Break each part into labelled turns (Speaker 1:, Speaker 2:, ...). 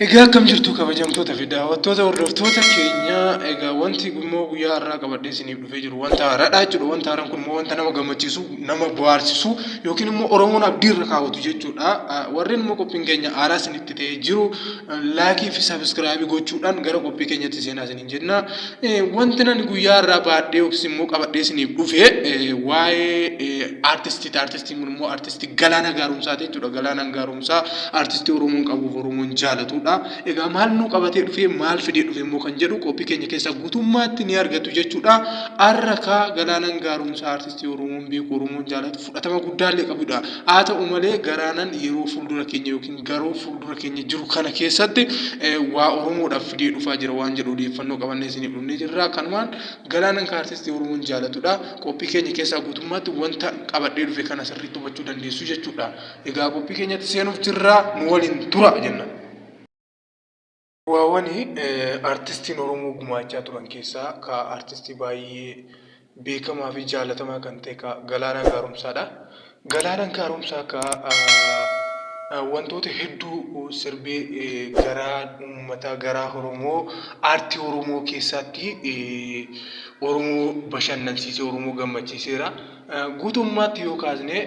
Speaker 1: Egaa akkam jirtu kabajamtoota fi daawwattoota hordoftoota keenya egaa wanti immoo guyyaa har'aa qabadhee isiniif dhufee jiru wanta haaraadha jechuudha. Wanta haaraan kun immoo wanta nama gammachiisu nama bohaarsisu yookiin immoo Oromoon abdii irra kaawwatu jechuudha. Warreen immoo qophiin keenya haaraa isinitti ta'ee jiru laayikii fi sabiskiraabii gochuudhaan gara qophii keenyatti seenaa isiniin jenna. Wanti nani guyyaa har'aa baadhee yookiin immoo qabadhee isiniif dhufee waa'ee aartistiiti. Aartistiin kun immoo aartistii Galaanaa Gaaromsaati jechuudha. Galaanaan Gaaromsaa aartistii Oromoon qabuuf Oromoon jaalatudha. Egaa maal nu qabatee dhufee maal fidee dhufee immoo kan jedhu qophii keenya keessa guutummaatti ni argatu jechuudha. Har'a Galaanaan Gaaromsaa aartistii Oromoon beeku Oromoon jaalatu fudhatama guddaallee qabudha. Haa ta'u malee Galaanaan yeroo fuuldura keenya yookiin garuu fuuldura keenya jiru kana keessatti waa Oromoodhaaf fidee dhufaa jira waan jedhu odeeffannoo qabannee isiniif dhufnee jirra. Kanumaan Galaanaan aartistii Oromoon jaalatudha. Qophii keenya keessa guutummaatti wanta qabadhee dhufe kana sirriitti hubachuu dandeessu jechuudha. Egaa qophii keenyatti seenuuf jirra nu waliin tura jenna. Waawwani aartistiin Oromoo gumaachaa turan keessaa ka aartistii baay'ee beekamaa fi jaalatamaa kan ta'e ka Galaanaa Gaaromsaadha. Galaanaan Gaaromsaa ka wantoota hedduu sirbee garaa uummataa garaa Oromoo aartii Oromoo keessatti Oromoo bashannansiisee Oromoo gammachiiseera. Guutummaatti yoo kaasne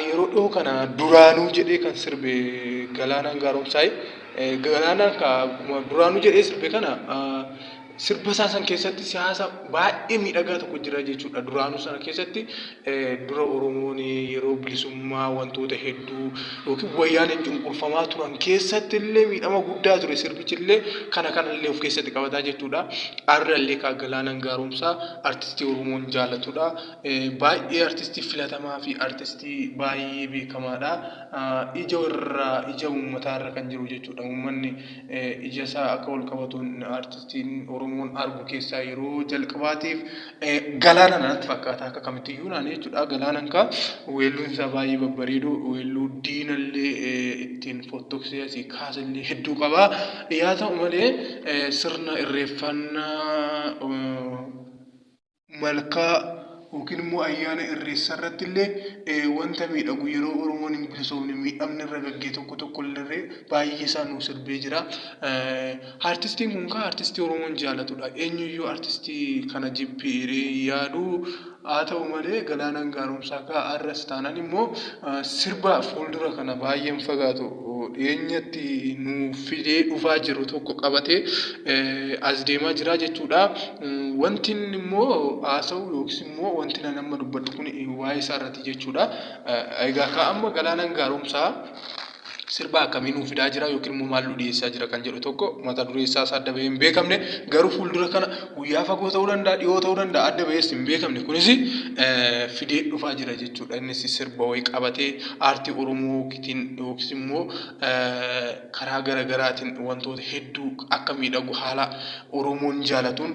Speaker 1: yeroo dhiyoo kana duraanuu jedhee kan sirbe Galaanaan Gaaromsaa Galaanaan duraanuu jedhee sirbe kana sirba isaa san keessatti siyaasa baay'ee miidhagaa tokko jira jechuudha. Duraanuu sana keessatti dura Oromoon yeroo bilisummaa wantoota hedduu yookiin wayyaaneen cunqurfamaa turan keessatti illee miidhama guddaa ture sirbichi illee kanallee of keessatti qabataa jechuudha. Har'a illee ka Galaanaan Gaaromsaa aartistii Oromoon jaalatudha. Baay'ee aartistii filatamaa fi aartistii baay'ee beekamaadha. Ija uummataa irra kan jiru jechuudha. Uummanni ija isaa akka wal qabatuun aartistiin Oromoon argu keessaa yeroo jalqabaatiif Galaanaan natti fakkaata akka kamittiyyuu naan jechuudha. Galaanaan ka weelluun isaa baay'ee babbareedu weelluu diinallee ittiin fottoksee asii kaasallee hedduu qaba. Yaa ta'u malee sirna irreeffannaa malkaa yookiin immoo ayyaana irreessaa irratti illee wanta miidhagu yeroo Oromoon hin bilisoomne miidhamni irra gaggee tokko illee baay'ee isaa nu sirbee jira. Aartistiin kun aartistii Oromoon jaalatudha. Eenyuyyuu aartistii kana jibbee yaadu haa ta'u malee Galaanaan Gaaromsaa har'as taanaan immoo sirba fuuldura kana baay'een fagaatu dhiyeenyatti nu fidee dhufaa jiru tokko qabatee as deemaa jira jechuudha. Wanti immoo haasa'u yookiin immoo wanti nama dubbadhu kun waa'ee isaa irratti jechuudha. Egaa amma Galaanaan Gaaromsaa sirba akkamiin nu fidaa jira yookiin immoo maal nu dhiyeessaa jira kan jedhu tokko mata duree isaa adda bahee hin beekamne garuu fuuldura kana guyyaa fagoo ta'uu danda'a dhiyoo ta'uu danda'a adda bahees hin beekamne kunis fidee dhufaa jira jechuudha. Innis sirba wayii qabatee aartii Oromoo yookiin immoo karaa garaagaraatiin wantoota hedduu akka miidhagu haala Oromoon jaalatuun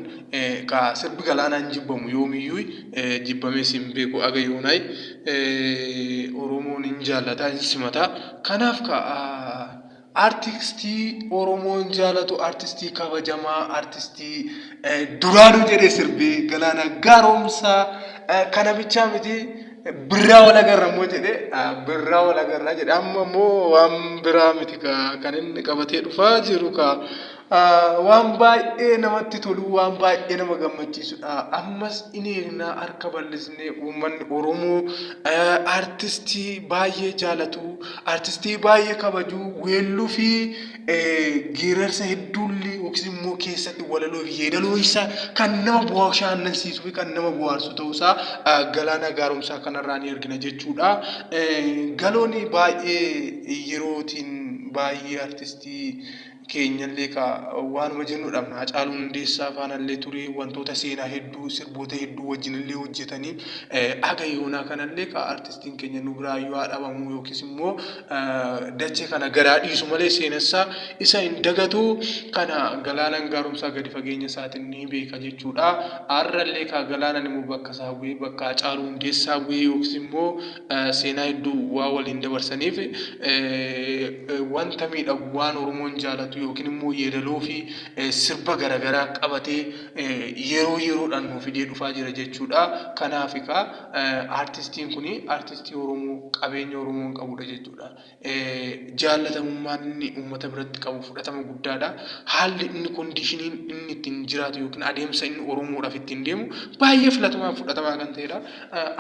Speaker 1: ka sirbi Galaanaan jibbamu yoomiyyuu jibbamees hin beeku aga yoonaay Oromoon hin jaalataa hin simataa. Kanaaf artistii Oromoon jaalatu artistii kabajamaa artistii duraanuu jedhee sirbee Galaanaa Gaaromsaa kana bichaa miti birraa wal agarra immoo jedhee birraa wal agarraa jedhe amma immoo waan biraa miti kan inni qabatee dhufaa jiru waan baay'ee namatti tolu waan baay'ee nama gammachiisudha. Ammas inni harka bal'isnee uummanni Oromoo aartistii baay'ee jaalatu aartistii baay'ee kabaju weelluu fi geerarsa hedduullee yookiin immoo keessatti walaloo fi yeedaloo isaa kan nama bashannansiisuu fi kan nama bohaarsu ta'uusaa Galaanaa Gaaromsaa kanarraa ni argina jechuudha. Galoonni baay'ee yerootiin baay'ee aartistii keenyallee waanuma jennuudha. Haacaaluun Hundeessaa faanallee ture wantoota seenaa hedduu sirboota hedduu wajjinillee hojjetanii aga yoonaa kanallee aartistiin keenya nu biraa yoo dhabamu yookiis immoo dachee kana garaa dhiisu malee seenessaa isa hin dagatu kana Galaanaan Gaaromsaa gadi fageenya isaatiin ni beeka jechuudha. Har'allee Galaanaan immoo bakka isaa bu'ee bakka Haacaaluu Hundeessaa bu'ee yookiis immoo seenaa hedduu waa waliin dabarsaniif wanta miidhagu waan Oromoon jaalatu jiraatu yookiin immoo yeedaloo fi sirba garaagaraa qabatee yeroo yeroodhaan nuuf fidee dhufaa jira jechuudha. Kanaaf artistiin kun artistii Oromoo qabeenya Oromoon qabudha jechuudha. Jaallatamummaan inni uummata biratti qabu fudhatama guddaadha. Haalli inni kondiishiniin inni ittiin jiraatu yookiin adeemsa inni Oromoodhaaf ittiin deemu baay'ee filatamaa fudhatamaa kan ta'edha.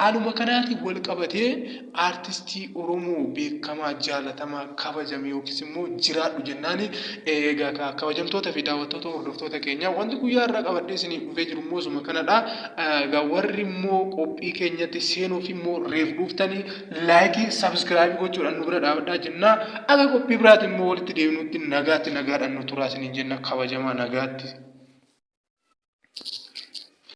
Speaker 1: Haaluma kanaatiin wal qabatee artistii Oromoo beekamaa jaallatamaa kabajame yookiis immoo jiraadhu jennaan egaa kabajamtoota fi daawwattoota hordoftoota keenya wanti guyyaa irraa qabadhee isiniif dhufee jiru immoo suma kanadha. Egaa warri immoo qophii keenyatti seenuuf immoo reef dhuftanii laayikii sabskiraayib gochuudhaan nu bira dhaabadhaa jenna. Akka qophii biraatiin immoo walitti deebinutti nagaatti nagaadhaan nu turaa isiniin jenna kabajamaa nagaatti.